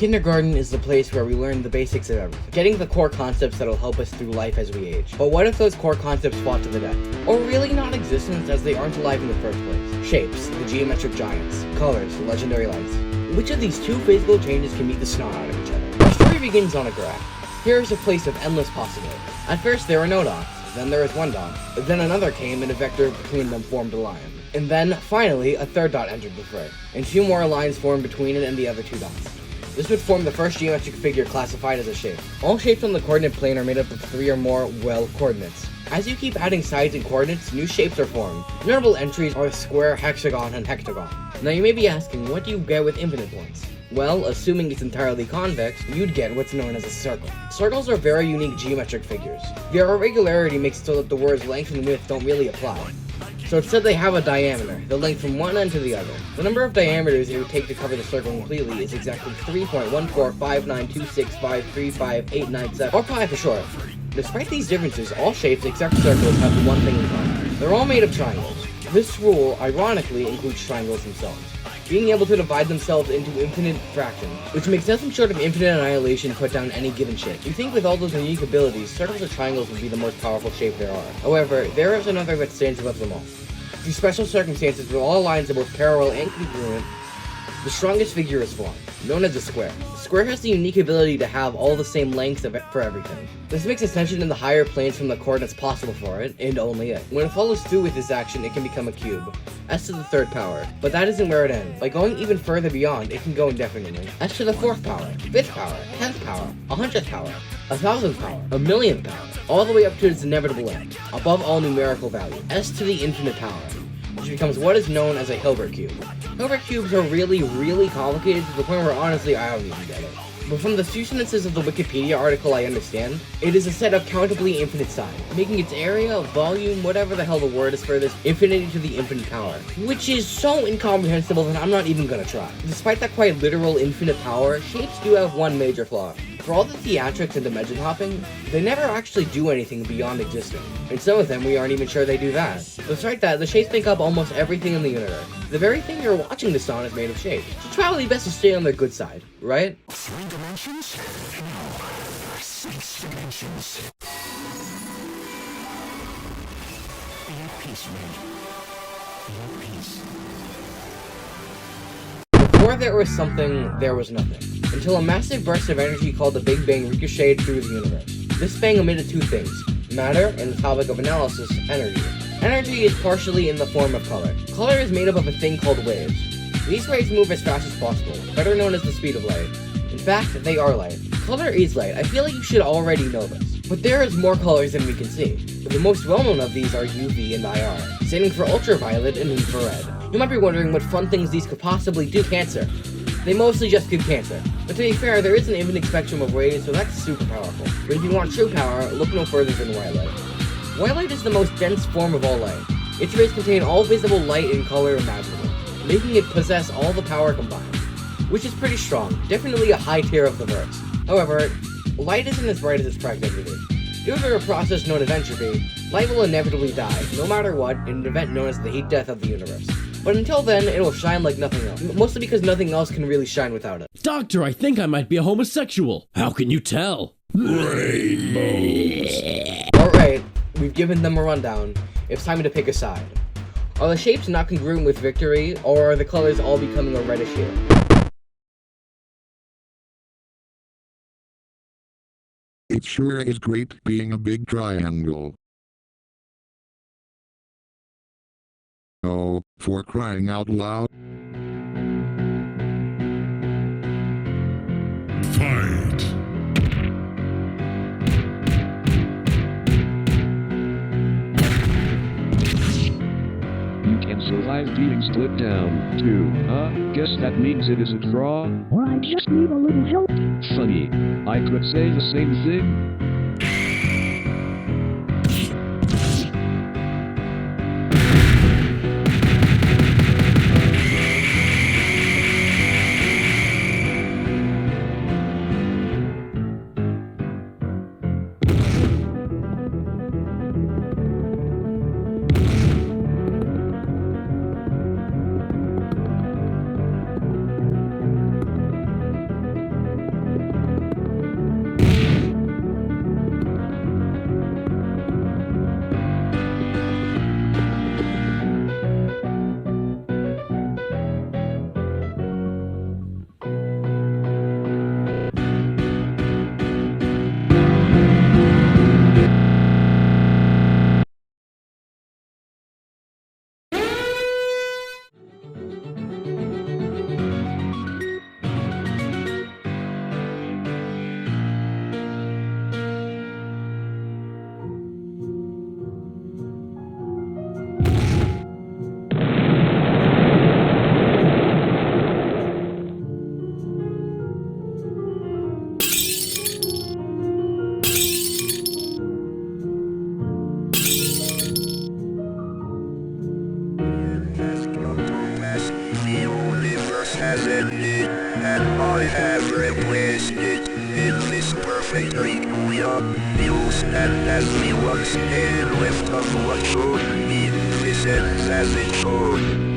Kindergarten is the place where we learn the basics of everything, getting the core concepts that'll help us through life as we age. But what if those core concepts fought to the death? Or really non-existence, as they aren't alive in the first place? Shapes, the geometric giants. Colors, the legendary lights. Which of these two physical changes can beat the snot out of each other? Our story begins on a graph. Here is a place of endless possibility. At first there were no dots, then there was one dot, then another came and a vector between them formed a line. And then, finally, a third dot entered the fray, and two more lines formed between it and the other two dots. This would form the first geometric figure classified as a shape. All shapes on the coordinate plane are made up of 3 or more, coordinates. As you keep adding sides and coordinates, new shapes are formed. Notable entries are square, hexagon, and hectagon. Now you may be asking, what do you get with infinite points? Well, assuming it's entirely convex, you'd get what's known as a circle. Circles are very unique geometric figures. Their irregularity makes it so that the words length and width don't really apply. So instead they have a diameter, the length from one end to the other. The number of diameters it would take to cover the circle completely is exactly 3.1459265358897, or pi for short. Despite these differences, all shapes except circles have one thing in common. They're all made of triangles. This rule, ironically, includes triangles themselves, being able to divide themselves into infinite fractions, which makes nothing short of infinite annihilation put down any given shape. You think with all those unique abilities, circles or triangles would be the most powerful shape there are. However, there is another that stands above them all. Through special circumstances where all lines are both parallel and congruent, the strongest figure is formed, known as a square. The square has the unique ability to have all the same lengths for everything. This makes ascension in the higher planes from the coordinates possible for it, and only it. When it follows through with this action, it can become a cube, s to the 3rd power. But that isn't where it ends. By going even further beyond, it can go indefinitely. S to the 4th power, 5th power, 10th power, 100th power, 1000th power, 1,000,000th power, all the way up to its inevitable end, above all numerical value, s to the infinite power, which becomes what is known as a Hilbert cube. Hilbert cubes are really complicated to the point where honestly I don't even get it. But from the few sentences of the Wikipedia article I understand, it is a set of countably infinite sides, making its area, volume, whatever the hell the word is for this, infinity to the infinite power. Which is so incomprehensible that I'm not even gonna try. Despite that quite literal infinite power, shapes do have one major flaw. For all the theatrics and dimension hopping, they never actually do anything beyond existing. And some of them we aren't even sure they do that. Despite that, the shapes make up almost everything in the universe. The very thing you're watching this on is made of shapes. So it's probably best to stay on the good side, right? 3 dimensions? No. 6 dimensions. Be at peace, Red. Be at peace. Before there was something, there was nothing. Until a massive burst of energy called the Big Bang ricocheted through the universe. This bang emitted 2 things: matter, and the topic of analysis, energy. Energy is partially in the form of color. Color is made up of a thing called waves. These waves move as fast as possible, better known as the speed of light. In fact, they are light. Color is light. I feel like you should already know this. But there is more colors than we can see. The most well-known of these are UV and IR, standing for ultraviolet and infrared. You might be wondering what fun things these could possibly do. Cancer. They mostly just give cancer. But to be fair, there is an infinite spectrum of rays, so that's super powerful. But if you want true power, look no further than white light. White light is the most dense form of all light. Its rays contain all visible light and color imaginable, making it possess all the power combined, which is pretty strong, definitely a high tier of the verse. However, light isn't as bright as its proximity. Due to a process known as entropy, light will inevitably die, no matter what, in an event known as the heat death of the universe. But until then, it will shine like nothing else, mostly because nothing else can really shine without it. Doctor, I think I might be a homosexual. How can you tell? Rainbows. Alright, we've given them a rundown. It's time to pick a side. Are the shapes not congruent with victory, or are the colors all becoming a reddish hue? It sure is great being a big triangle. Oh, for crying out loud. Fight! You can survive being split down, too. Guess that means it is a draw? Or I just need a little help. Funny. I could say the same thing. it in this perfect requiem. You stand as we once and left of what should be presents as it should.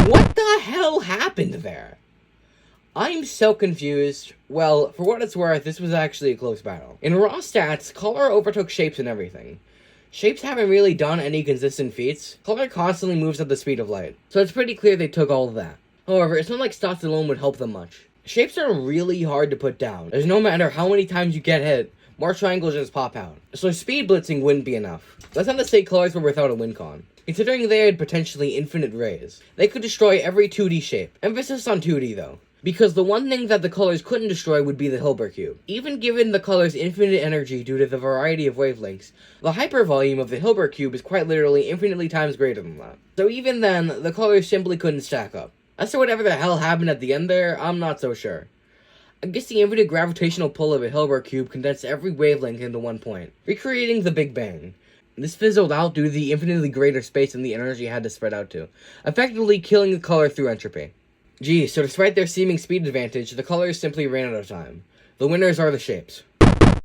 What the hell happened there? I'm so confused. Well, for what it's worth, this was actually a close battle. In raw stats, Color overtook Shapes and everything. Shapes haven't really done any consistent feats. Color constantly moves at the speed of light, so it's pretty clear they took all of that. However, it's not like stats alone would help them much. Shapes are really hard to put down, as no matter how many times you get hit, more triangles just pop out. So speed blitzing wouldn't be enough. Let's not say Colors were without a win con. Considering they had potentially infinite rays, they could destroy every 2D shape. Emphasis on 2D though, because the one thing that the Colors couldn't destroy would be the Hilbert Cube. Even given the Colors' infinite energy due to the variety of wavelengths, the hyper volume of the Hilbert Cube is quite literally infinitely times greater than that. So even then, the Colors simply couldn't stack up. As to whatever the hell happened at the end there, I'm not so sure. I guess the infinite gravitational pull of a Hilbert Cube condensed every wavelength into one point, recreating the Big Bang. This fizzled out due to the infinitely greater space and the energy it had to spread out to, effectively killing the Color through entropy. Geez, so despite their seeming speed advantage, the Colors simply ran out of time. The winners are the Shapes.